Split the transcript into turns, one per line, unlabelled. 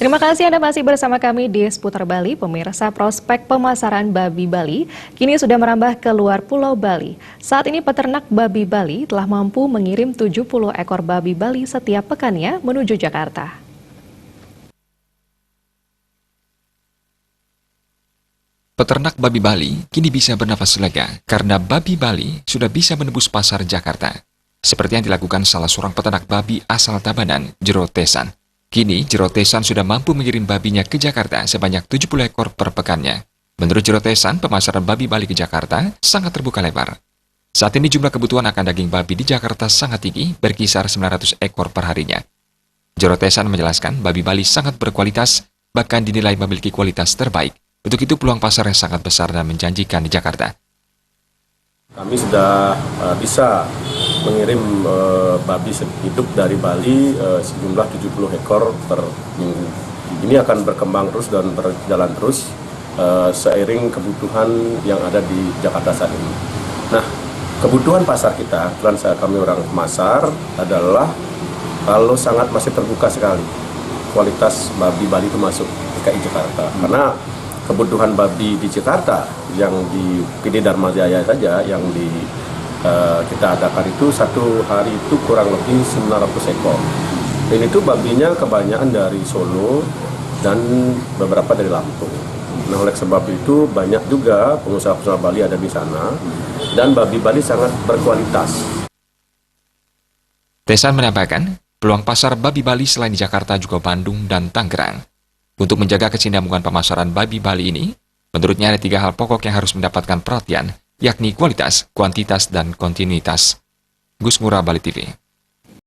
Terima kasih Anda masih bersama kami di Seputar Bali. Pemirsa, prospek pemasaran babi Bali kini sudah merambah ke luar Pulau Bali. Saat ini peternak babi Bali telah mampu mengirim 70 ekor babi Bali setiap pekannya menuju Jakarta.
Peternak babi Bali kini bisa bernafas lega karena babi Bali sudah bisa menembus pasar Jakarta. Seperti yang dilakukan salah seorang peternak babi asal Tabanan, Jero Tesan. Kini, Jero Tesan sudah mampu mengirim babinya ke Jakarta sebanyak 70 ekor per pekannya. Menurut Jero Tesan, pemasaran babi Bali ke Jakarta sangat terbuka lebar. Saat ini jumlah kebutuhan akan daging babi di Jakarta sangat tinggi, berkisar 900 ekor per harinya. Jero Tesan menjelaskan babi Bali sangat berkualitas, bahkan dinilai memiliki kualitas terbaik. Untuk itu peluang pasar yang sangat besar dan menjanjikan di Jakarta.
Kami sudah bisa mengirim babi hidup dari Bali sejumlah 70 ekor per minggu. Ini akan berkembang terus dan berjalan terus seiring kebutuhan yang ada di Jakarta saat ini. Nah, kebutuhan pasar kita, kami orang pasar adalah kalau sangat masih terbuka sekali kualitas babi Bali itu masuk DKI Jakarta. Karena kebutuhan babi di Jakarta yang di PD Dharma Jaya saja yang kita adakan itu satu hari itu kurang lebih 900 ekor. Dan itu babinya kebanyakan dari Solo dan beberapa dari Lampung. Nah, oleh sebab itu banyak juga pengusaha-pengusaha Bali ada di sana dan babi Bali sangat berkualitas.
Tesan menambahkan, peluang pasar babi Bali selain di Jakarta juga Bandung dan Tangerang. Untuk menjaga kesinambungan pemasaran babi Bali ini, menurutnya ada 3 hal pokok yang harus mendapatkan perhatian, yakni kualitas, kuantitas, dan kontinuitas. Gus Ngurah, Bali TV.